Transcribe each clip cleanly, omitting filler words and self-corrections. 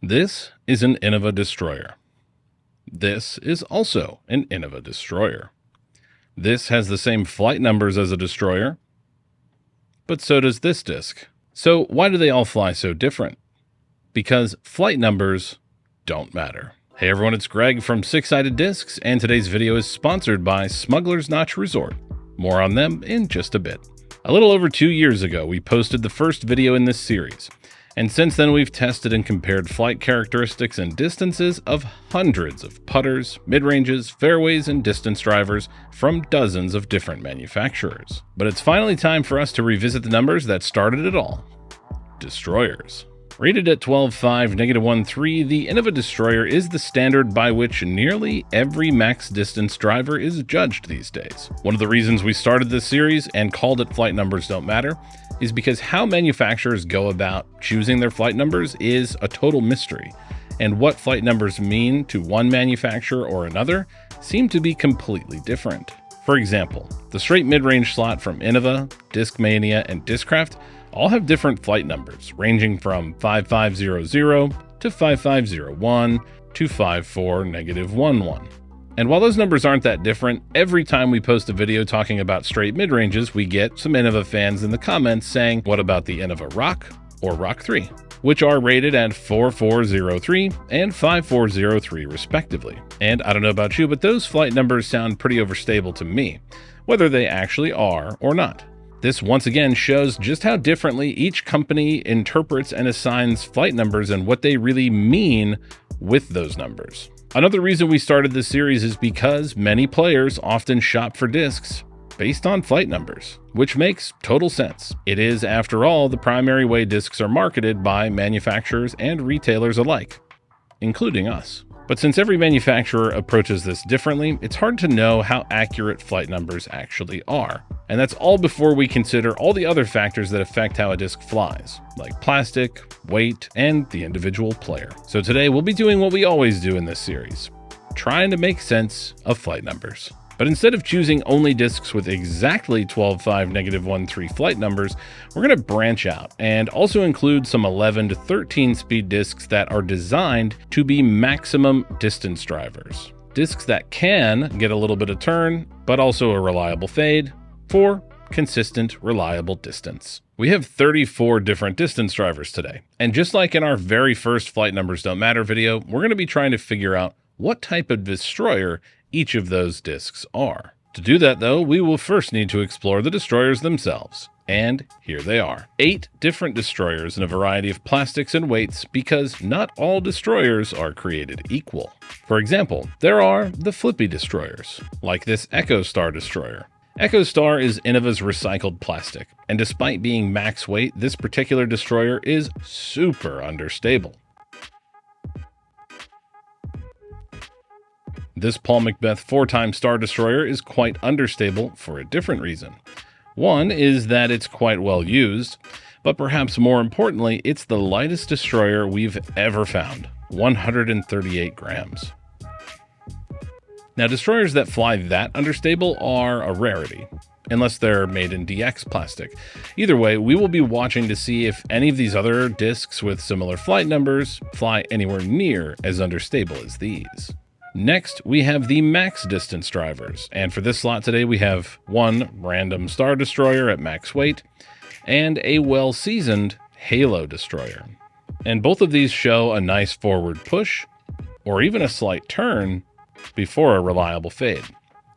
This is an Innova destroyer. This is also an Innova destroyer. This has the same flight numbers as a destroyer, but so does this disc. So why do they all fly so different? Because flight numbers don't matter. Hey everyone, it's Greg from Six Sided Discs, and today's video is sponsored by Smuggler's Notch Resort. More on them in just a bit. A little over 2 years ago, we posted the first video in this series, and since then we've tested and compared flight characteristics and distances of hundreds of putters, mid-ranges, fairways, and distance drivers from dozens of different manufacturers. But it's finally time for us to revisit the numbers that started it all: destroyers. Rated at 12.5, -1.3, the Innova Destroyer is the standard by which nearly every max distance driver is judged these days. One of the reasons we started this series and called it Flight Numbers Don't Matter is because how manufacturers go about choosing their flight numbers is a total mystery, and what flight numbers mean to one manufacturer or another seem to be completely different. For example, the straight mid-range slot from Innova, Discmania, and Discraft all have different flight numbers, ranging from 5500 to 5501 to 54-11. And while those numbers aren't that different, every time we post a video talking about straight mid-ranges, we get some Innova fans in the comments saying, what about the Innova Rock or Rock 3, which are rated at 4403 and 5403 respectively. And I don't know about you, but those flight numbers sound pretty overstable to me, whether they actually are or not. This once again shows just how differently each company interprets and assigns flight numbers and what they really mean with those numbers. Another reason we started this series is because many players often shop for discs based on flight numbers, which makes total sense. It is, after all, the primary way discs are marketed by manufacturers and retailers alike, including us. But since every manufacturer approaches this differently, it's hard to know how accurate flight numbers actually are. And that's all before we consider all the other factors that affect how a disc flies, like plastic, weight, and the individual player. So today we'll be doing what we always do in this series, trying to make sense of flight numbers. But instead of choosing only discs with exactly 12.5, -1.3 flight numbers, we're going to branch out and also include some 11 to 13 speed discs that are designed to be maximum distance drivers. Discs that can get a little bit of turn, but also a reliable fade for consistent, reliable distance. We have 34 different distance drivers today. And just like in our very first Flight Numbers Don't Matter video, we're going to be trying to figure out what type of destroyer each of those discs are. To do that though, we will first need to explore the destroyers themselves. And here they are. 8 different destroyers in a variety of plastics and weights, because not all destroyers are created equal. For example, there are the flippy destroyers, like this Echo Star destroyer. Echo Star is Innova's recycled plastic, and despite being max weight, this particular destroyer is super understable. This Paul Macbeth 4-time Star Destroyer is quite understable for a different reason. One is that it's quite well used, but perhaps more importantly, it's the lightest destroyer we've ever found, 138 grams. Now, destroyers that fly that understable are a rarity, unless they're made in DX plastic. Either way, we will be watching to see if any of these other discs with similar flight numbers fly anywhere near as understable as these. Next, we have the max distance drivers, and for this slot today we have one random Star Destroyer at max weight and a well-seasoned Halo Destroyer. And both of these show a nice forward push or even a slight turn before a reliable fade.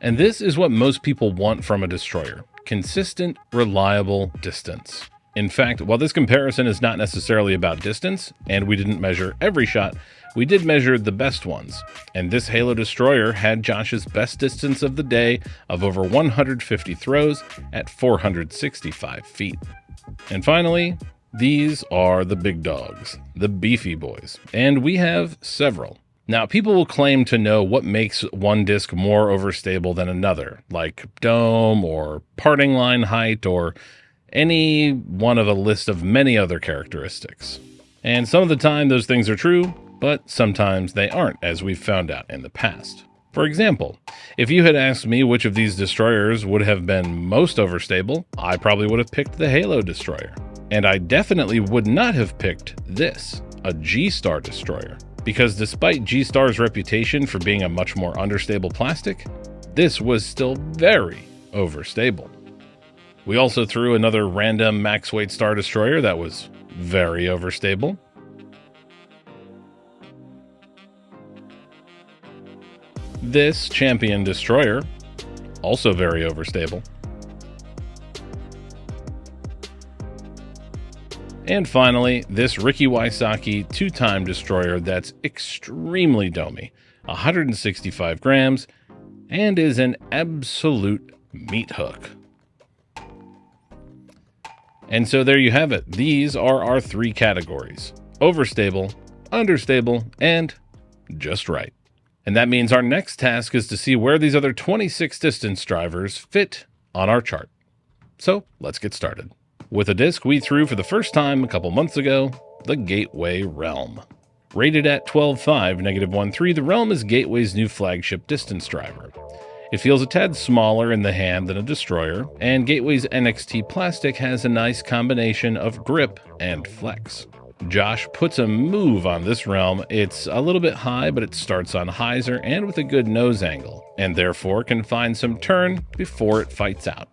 And this is what most people want from a destroyer: consistent, reliable distance. In fact, while this comparison is not necessarily about distance, and we didn't measure every shot, we did measure the best ones, and this Halo Destroyer had Josh's best distance of the day of over 150 throws at 465 feet. And finally, these are the big dogs, the beefy boys, and we have several. Now, people will claim to know what makes one disc more overstable than another, like dome or parting line height or any one of a list of many other characteristics. And some of the time those things are true, but sometimes they aren't, as we've found out in the past. For example, if you had asked me which of these destroyers would have been most overstable, I probably would have picked the Halo Destroyer. And I definitely would not have picked this, a G-Star destroyer, because despite G-Star's reputation for being a much more understable plastic, this was still very overstable. We also threw another random max weight Star Destroyer that was very overstable. This Champion Destroyer, also very overstable. And finally, this Ricky Wysocki 2-time Destroyer that's extremely domey, 165 grams, and is an absolute meat hook. And so there you have it. These are our 3 categories: overstable, understable, and just right. And that means our next task is to see where these other 26 distance drivers fit on our chart. So let's get started. With a disc we threw for the first time a couple months ago, the Gateway Realm. Rated at 12.5, -1.3, the Realm is Gateway's new flagship distance driver. It feels a tad smaller in the hand than a Destroyer, and Gateway's NXT plastic has a nice combination of grip and flex. Josh puts a move on this Realm. It's a little bit high, but it starts on hyzer and with a good nose angle, and therefore can find some turn before it fights out.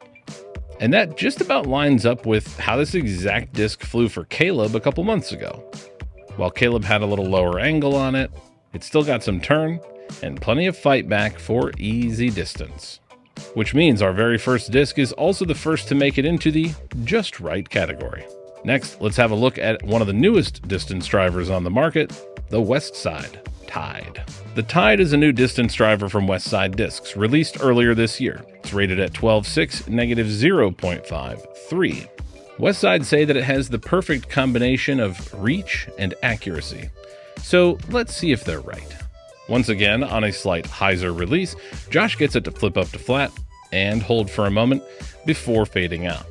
And that just about lines up with how this exact disc flew for Caleb a couple months ago. While Caleb had a little lower angle on it, it still got some turn and plenty of fight back for easy distance. Which means our very first disc is also the first to make it into the just right category. Next, let's have a look at one of the newest distance drivers on the market, the Westside Tide. The Tide is a new distance driver from Westside Discs, released earlier this year. It's rated at 12.6, -0.53. Westside say that it has the perfect combination of reach and accuracy. So let's see if they're right. Once again, on a slight hyzer release, Josh gets it to flip up to flat and hold for a moment before fading out.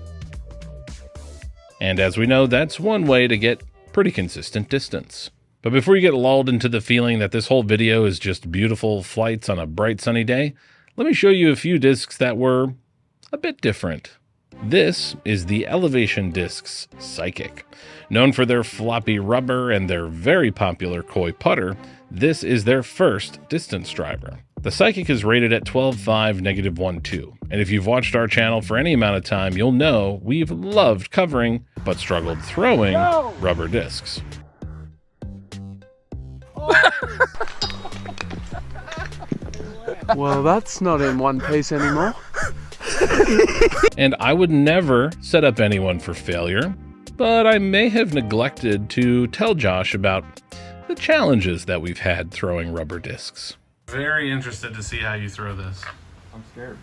And as we know, that's one way to get pretty consistent distance. But before you get lulled into the feeling that this whole video is just beautiful flights on a bright sunny day, let me show you a few discs that were a bit different. This is the Elevation Discs Psychic. Known for their floppy rubber and their very popular koi putter, this is their first distance driver. The Psychic is rated at 12.5, -1.2. And if you've watched our channel for any amount of time, you'll know we've loved covering, but struggled throwing, rubber discs. Well, that's not in one piece anymore. And I would never set up anyone for failure, but I may have neglected to tell Josh about the challenges that we've had throwing rubber discs. Very interested to see how you throw this. I'm scared.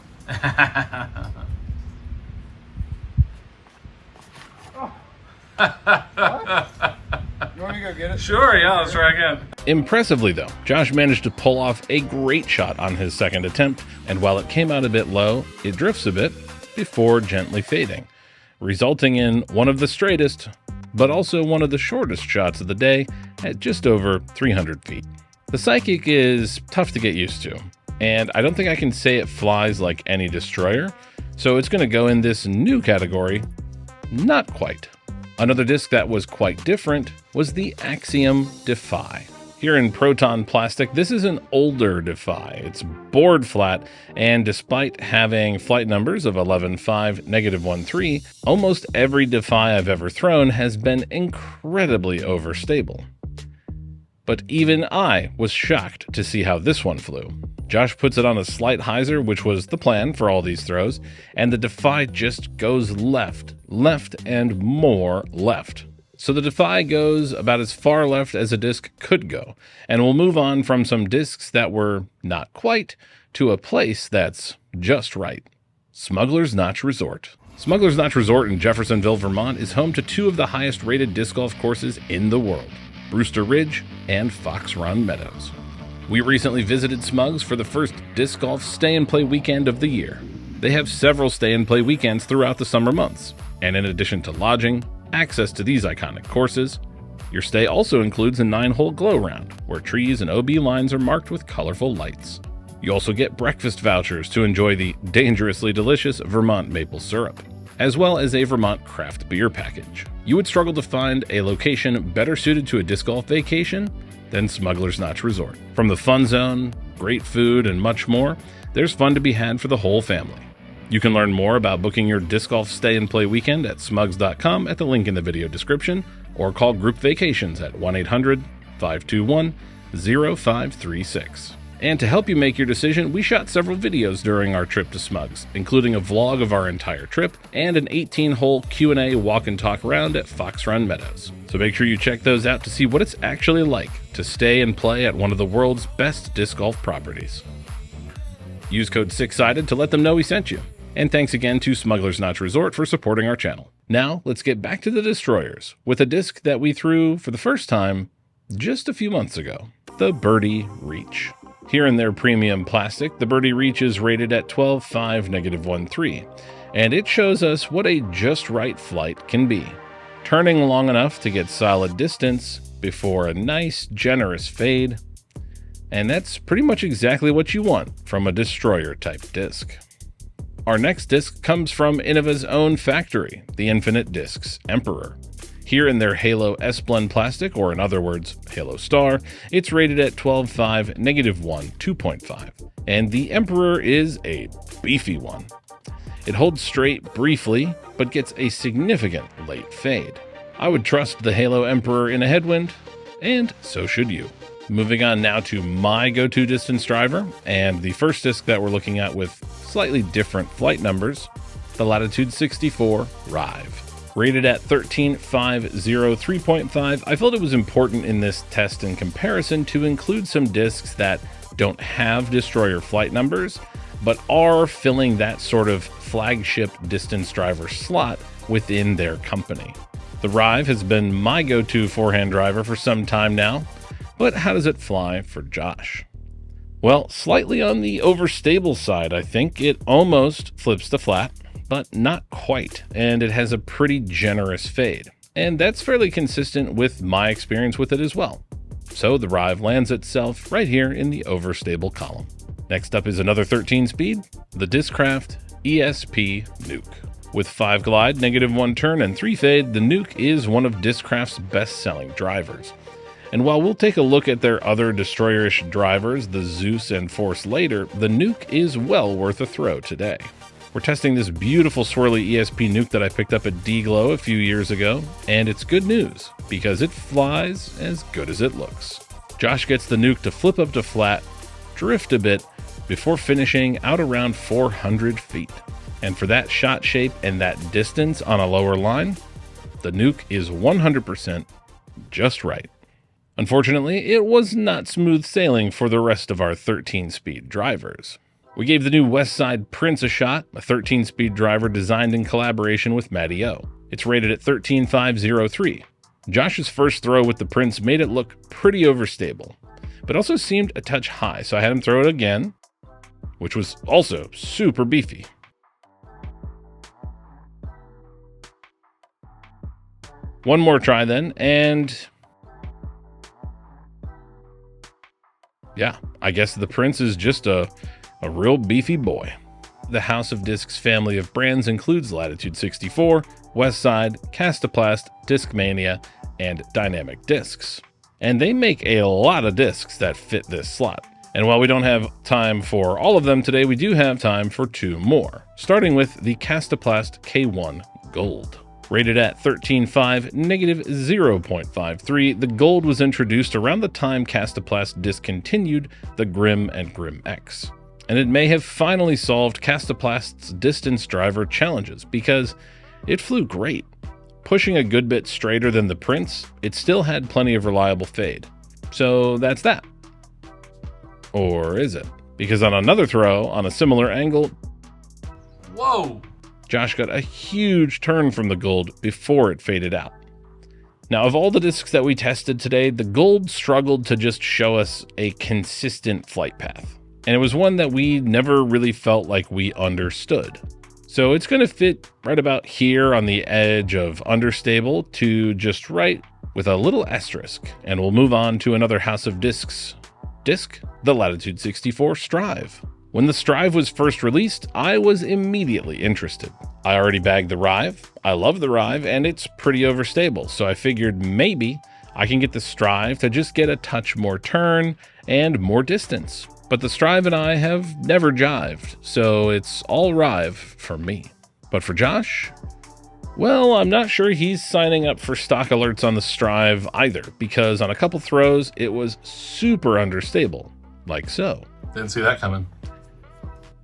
You want me to go get it? Sure, yeah, let's try again. Impressively though, Josh managed to pull off a great shot on his second attempt, and while it came out a bit low, it drifts a bit before gently fading, resulting in one of the straightest, but also one of the shortest shots of the day at just over 300 feet. The Psychic is tough to get used to, and I don't think I can say it flies like any Destroyer, so it's going to go in this new category, not quite. Another disc that was quite different was the Axiom Defy. Here in Proton Plastic, this is an older Defy. It's board flat, and despite having flight numbers of 11.5, -1.3, almost every Defy I've ever thrown has been incredibly overstable. But even I was shocked to see how this one flew. Josh puts it on a slight hyzer, which was the plan for all these throws, and the Defy just goes left, and more left. So the Defy goes about as far left as a disc could go, and we'll move on from some discs that were not quite to a place that's just right. Smuggler's Notch Resort. Smuggler's Notch Resort in Jeffersonville, Vermont is home to 2 of the highest rated disc golf courses in the world, Brewster Ridge and Fox Run Meadows. We recently visited Smugs for the first disc golf stay-and-play weekend of the year. They have several stay-and-play weekends throughout the summer months, and in addition to lodging, access to these iconic courses, your stay also includes a 9-hole glow round, where trees and OB lines are marked with colorful lights. You also get breakfast vouchers to enjoy the dangerously delicious Vermont maple syrup, as well as a Vermont craft beer package. you would struggle to find a location better suited to a disc golf vacation than Smuggler's Notch Resort. From the fun zone, great food, and much more, there's fun to be had for the whole family. You can learn more about booking your disc golf stay and play weekend at smugs.com at the link in the video description, or call Group Vacations at 1-800-521-0536. And to help you make your decision, we shot several videos during our trip to Smugs, including a vlog of our entire trip and an 18-hole Q&A walk and talk round at Fox Run Meadows. So make sure you check those out to see what it's actually like to stay and play at one of the world's best disc golf properties. Use code 6sided to let them know we sent you. And thanks again to Smuggler's Notch Resort for supporting our channel. Now, let's get back to the Destroyers with a disc that we threw for the first time just a few months ago, the Birdie Reach. Here in their premium plastic, the Birdie Reach is rated at 12.5 -1.3, and it shows us what a just right flight can be. Turning long enough to get solid distance before a nice, generous fade, and that's pretty much exactly what you want from a Destroyer-type disc. Our next disc comes from Innova's own factory, the Infinite Discs Emperor. Here in their Halo S-Blend plastic, or in other words, Halo Star, it's rated at 12.5 -1.2.5, and the Emperor is a beefy one. It holds straight briefly, but gets a significant late fade. I would trust the Halo Emperor in a headwind, and so should you. Moving on now to my go-to distance driver, and the first disc that we're looking at with slightly different flight numbers, the Latitude 64 Rive. Rated at 13.503.5, I felt it was important in this test and comparison to include some discs that don't have Destroyer flight numbers, but are filling that sort of flagship distance driver slot within their company. The Rive has been my go-to forehand driver for some time now, but how does it fly for Josh? Well, slightly on the overstable side, I think. It almost flips to flat, but not quite, and it has a pretty generous fade. And that's fairly consistent with my experience with it as well. So the Rive lands itself right here in the overstable column. Next up is another 13-speed, the Discraft ESP Nuke. With 5 glide, -1 turn, and 3 fade, the Nuke is one of Discraft's best-selling drivers. And while we'll take a look at their other Destroyer-ish drivers, the Zeus and Force, later, the Nuke is well worth a throw today. We're testing this beautiful swirly ESP Nuke that I picked up at D-Glow a few years ago, and it's good news, because it flies as good as it looks. Josh gets the Nuke to flip up to flat, drift a bit, before finishing out around 400 feet. And for that shot shape and that distance on a lower line, the Nuke is 100% just right. Unfortunately, it was not smooth sailing for the rest of our 13-speed drivers. We gave the new Westside Prince a shot, a 13-speed driver designed in collaboration with Matty O. It's rated at 13.503. Josh's first throw with the Prince made it look pretty overstable, but also seemed a touch high, so I had him throw it again, which was also super beefy. One more try then, and yeah, I guess the Prince is just a real beefy boy. The House of Discs family of brands includes Latitude 64, Westside, Castoplast, Discmania, and Dynamic Discs. And they make a lot of discs that fit this slot. And while we don't have time for all of them today, we do have time for 2 more, starting with the Castoplast K1 Gold. Rated at 13.5 -0.53, the Gold was introduced around the time Castoplast discontinued the Grim and Grim X. And it may have finally solved Castoplast's distance driver challenges, because it flew great. Pushing a good bit straighter than the Prince, it still had plenty of reliable fade. So that's that. Or is it? Because on another throw, on a similar angle, Whoa! Josh got a huge turn from the Gold before it faded out. Now, of all the discs that we tested today, the Gold struggled to just show us a consistent flight path. And it was one that we never really felt like we understood. So it's going to fit right about here on the edge of understable to just right with a little asterisk. And we'll move on to another House of Discs disc, the Latitude 64 Strive. When the Strive was first released, I was immediately interested. I already bagged the Rive. I love the Rive, and it's pretty overstable, so I figured maybe I can get the Strive to just get a touch more turn and more distance. But the Strive and I have never jived, so it's all Rive for me. But for Josh, well, I'm not sure he's signing up for stock alerts on the Strive either, because on a couple throws, it was super understable, like so. Didn't see that coming.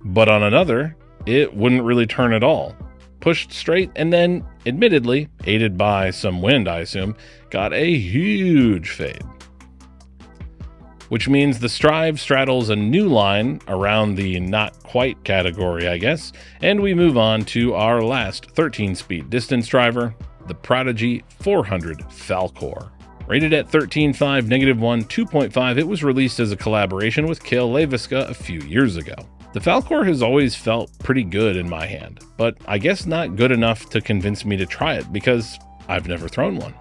But on another, it wouldn't really turn at all. Pushed straight and then, admittedly, aided by some wind, I assume, got a huge fade. Which means the Strive straddles a new line around the not quite category, I guess, and we move on to our last 13-speed distance driver, the Prodigy 400 Falcor. Rated at 13.5, -1, 2.5, it was released as a collaboration with Kale Leviska a few years ago. The Falcor has always felt pretty good in my hand, but I guess not good enough to convince me to try it because I've never thrown one.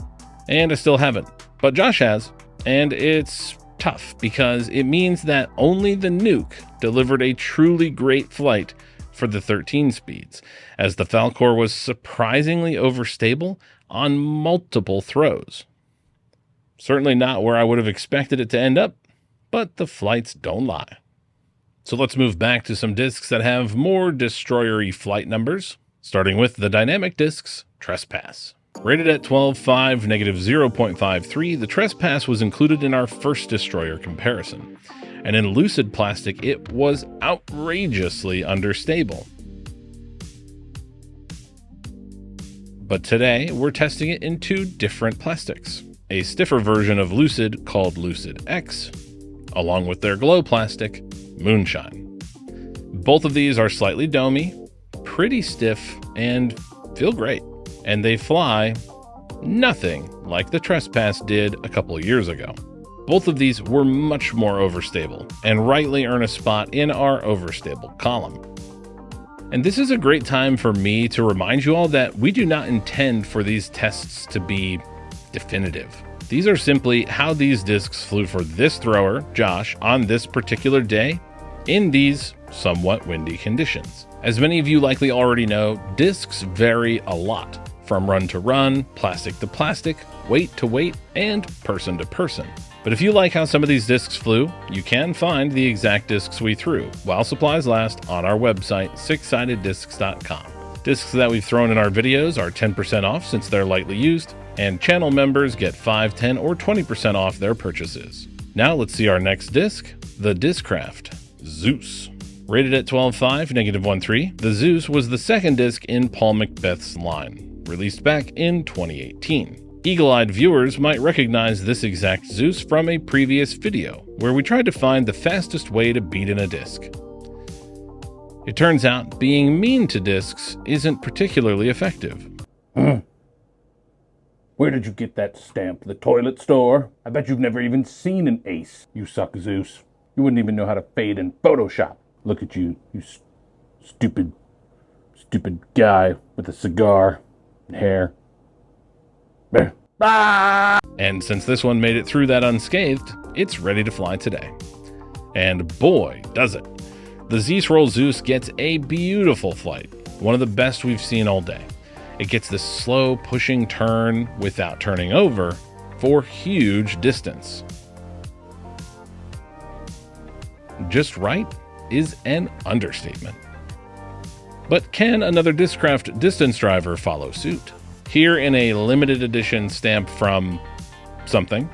And I still haven't, but Josh has, and it's tough because it means that only the Nuke delivered a truly great flight for the 13 speeds, as the Falcor was surprisingly overstable on multiple throws. Certainly not where I would have expected it to end up, but the flights don't lie. So let's move back to some discs that have more destroyer-y flight numbers, starting with the dynamic discs Trespass. Rated at 12.5, -0.53, the Trespass was included in our first destroyer comparison, and in Lucid plastic it was outrageously understable. But today we're testing it in two different plastics, a stiffer version of Lucid called Lucid X, along with their glow plastic, Moonshine. Both of these are slightly domey, pretty stiff, and feel great. And they fly nothing like the Trespass did a couple years ago. Both of these were much more overstable, and rightly earn a spot in our overstable column. And this is a great time for me to remind you all that we do not intend for these tests to be definitive. These are simply how these discs flew for this thrower, Josh, on this particular day, in these somewhat windy conditions. As many of you likely already know, discs vary a lot, from run to run, plastic to plastic, weight to weight, and person to person. But if you like how some of these discs flew, you can find the exact discs we threw, while supplies last, on our website, sixsideddiscs.com. Discs that we've thrown in our videos are 10% off since they're lightly used, and channel members get 5, 10, or 20% off their purchases. Now let's see our next disc, the Discraft Zeus. Rated at 12.5, -1.3, the Zeus was the second disc in Paul Macbeth's line, released back in 2018. Eagle-eyed viewers might recognize this exact Zeus from a previous video, where we tried to find the fastest way to beat in a disc. It turns out being mean to discs isn't particularly effective. Where did you get that stamp? The toilet store? I bet you've never even seen an ace. You suck, Zeus. You wouldn't even know how to fade in Photoshop. Look at you, you stupid guy with a cigar and hair. Ah! And since this one made it through that unscathed, it's ready to fly today. And boy, does it. The Z-Roll Zeus gets a beautiful flight, one of the best we've seen all day. It gets this slow pushing turn without turning over for huge distance. Just right is an understatement. But can another Discraft distance driver follow suit? Here in a limited edition stamp from something.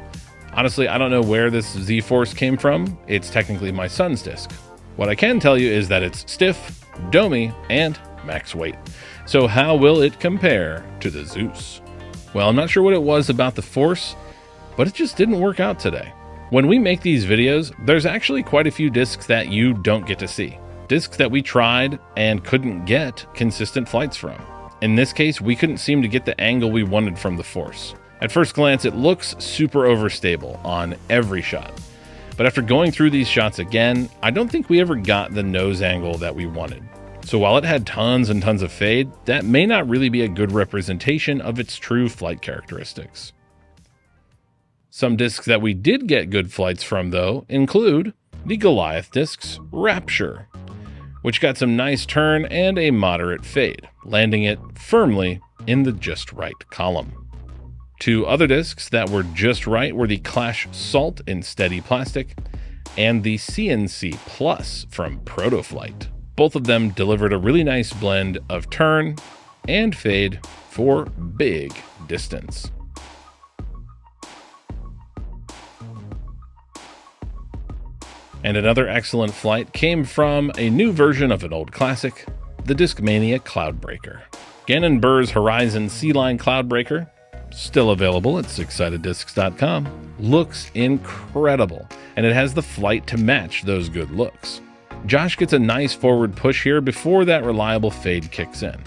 Honestly, I don't know where this Z-Force came from. It's technically my son's disc. What I can tell you is that it's stiff, domey, and max weight. So how will it compare to the Zeus? Well, I'm not sure what it was about the Force, but it just didn't work out today. When we make these videos, there's actually quite a few discs that you don't get to see. Discs that we tried and couldn't get consistent flights from. In this case, we couldn't seem to get the angle we wanted from the Force. At first glance, it looks super overstable on every shot. But after going through these shots again, I don't think we ever got the nose angle that we wanted. So while it had tons and tons of fade, that may not really be a good representation of its true flight characteristics. Some discs that we did get good flights from, though, include the Goliath discs Rapture. which got some nice turn and a moderate fade, landing it firmly in the just right column. Two other discs that were just right were the Clash Salt in steady plastic and the CNC Plus from Protoflight. Both of them delivered a really nice blend of turn and fade for big distance. And another excellent flight came from a new version of an old classic, the Discmania Cloudbreaker. Gannon Buhr's Horizon C-Line Cloudbreaker, still available at sixsideddiscs.com, looks incredible, and it has the flight to match those good looks. Josh gets a nice forward push here before that reliable fade kicks in.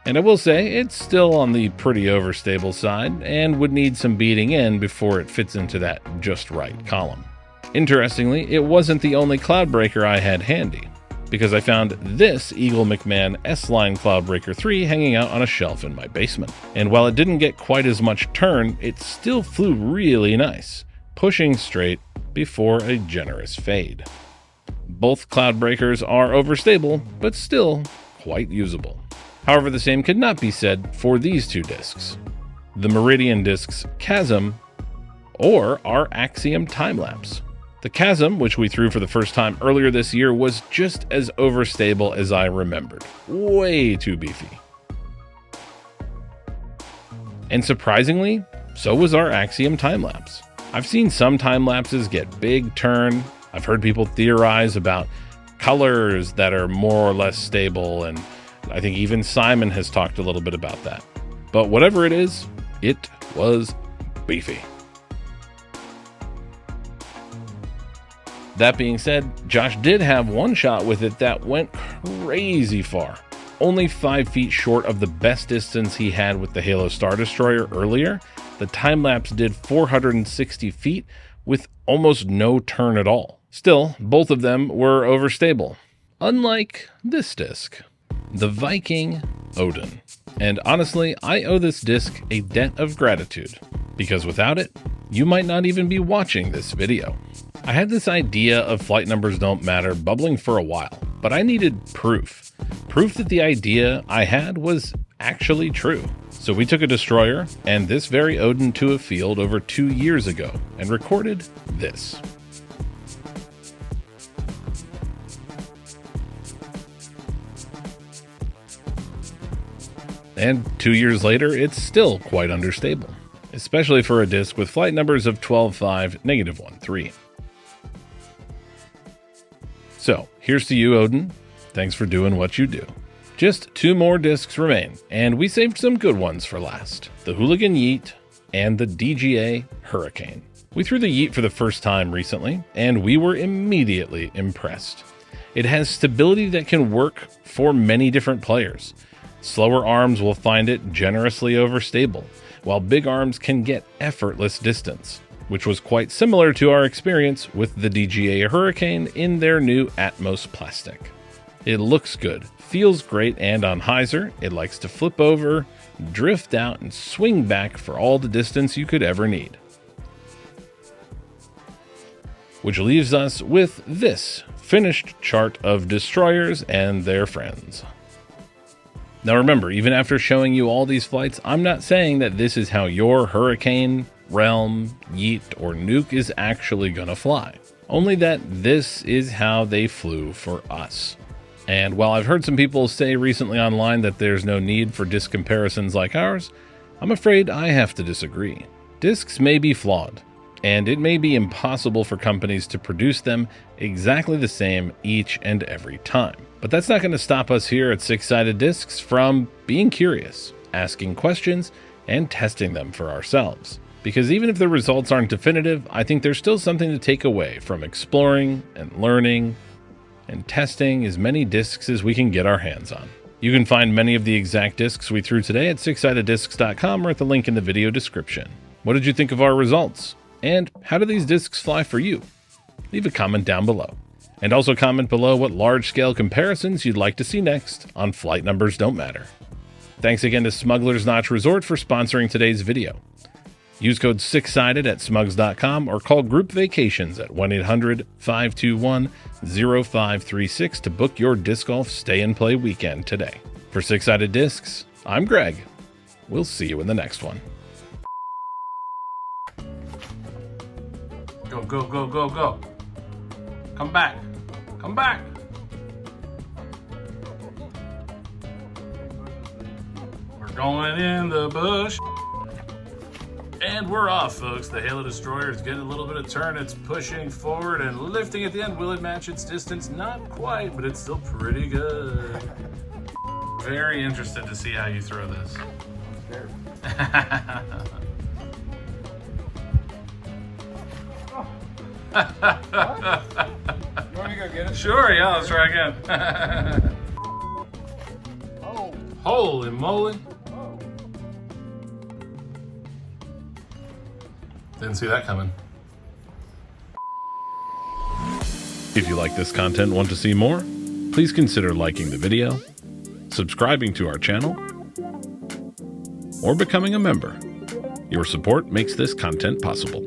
And I will say, it's still on the pretty overstable side and would need some beating in before it fits into that just right column. Interestingly, it wasn't the only Cloudbreaker I had handy, because I found this Eagle McMahon S-Line Cloudbreaker 3 hanging out on a shelf in my basement. And while it didn't get quite as much turn, it still flew really nice, pushing straight before a generous fade. Both Cloudbreakers are overstable, but still quite usable. However, the same could not be said for these two discs, the Meridian Discs Chasm or our Axiom Timelapse. The Chasm, which we threw for the first time earlier this year, was just as overstable as I remembered. Way too beefy. And surprisingly, so was our Axiom Timelapse. I've seen some time lapses get big turn. I've heard people theorize about colors that are more or less stable, and I think even Simon has talked a little bit about that. But whatever it is, it was beefy. That being said, Josh did have one shot with it that went crazy far. Only 5 feet short of the best distance he had with the Halo Star Destroyer earlier, the time-lapse did 460 feet with almost no turn at all. Still, both of them were overstable, unlike this disc, the Viking Odin. And honestly, I owe this disc a debt of gratitude, because without it, you might not even be watching this video. I had this idea of flight numbers don't matter bubbling for a while, but I needed proof. Proof that the idea I had was actually true. So we took a destroyer and this very Odin to a field over 2 years ago and recorded this. And 2 years later, it's still quite understable, especially for a disc with flight numbers of 12.5, -1.3. So here's to you, Odin. Thanks for doing what you do. Just 2 more discs remain, and we saved some good ones for last. The Hooligan Yeet and the DGA Hurricane. We threw the Yeet for the first time recently, and we were immediately impressed. It has stability that can work for many different players. Slower arms will find it generously overstable, while big arms can get effortless distance, which was quite similar to our experience with the DGA Hurricane in their new Atmos plastic. It looks good, feels great, and on hyzer, it likes to flip over, drift out, and swing back for all the distance you could ever need. Which leaves us with this finished chart of destroyers and their friends. Now remember, even after showing you all these flights, I'm not saying that this is how your Hurricane, Realm, Yeet, or Nuke is actually gonna fly. Only that this is how they flew for us. And while I've heard some people say recently online that there's no need for disc comparisons like ours, I'm afraid I have to disagree. Discs may be flawed, and it may be impossible for companies to produce them exactly the same each and every time. But that's not going to stop us here at Six Sided Discs from being curious, asking questions, and testing them for ourselves. Because even if the results aren't definitive, I think there's still something to take away from exploring and learning and testing as many discs as we can get our hands on. You can find many of the exact discs we threw today at sixsideddiscs.com or at the link in the video description. What did you think of our results? And how do these discs fly for you? Leave a comment down below. And also comment below what large-scale comparisons you'd like to see next on Flight Numbers Don't Matter. Thanks again to Smuggler's Notch Resort for sponsoring today's video. Use code 6sided at smugs.com or call Group Vacations at 1-800-521-0536 to book your disc golf stay and play weekend today. For 6sided Discs, I'm Greg. We'll see you in the next one. Go, go, go, go, go. Come back. Come back. We're going in the bush. And we're off, folks. The Halo Destroyer is getting a little bit of turn. It's pushing forward and lifting at the end. Will it match its distance? Not quite, but it's still pretty good. Very interested to see how you throw this. I'm scared. You want me to go get it? Sure, yeah, let's try again. Oh. Holy moly. Didn't see that coming. If you like this content and want to see more, please consider liking the video, subscribing to our channel, or becoming a member. Your support makes this content possible.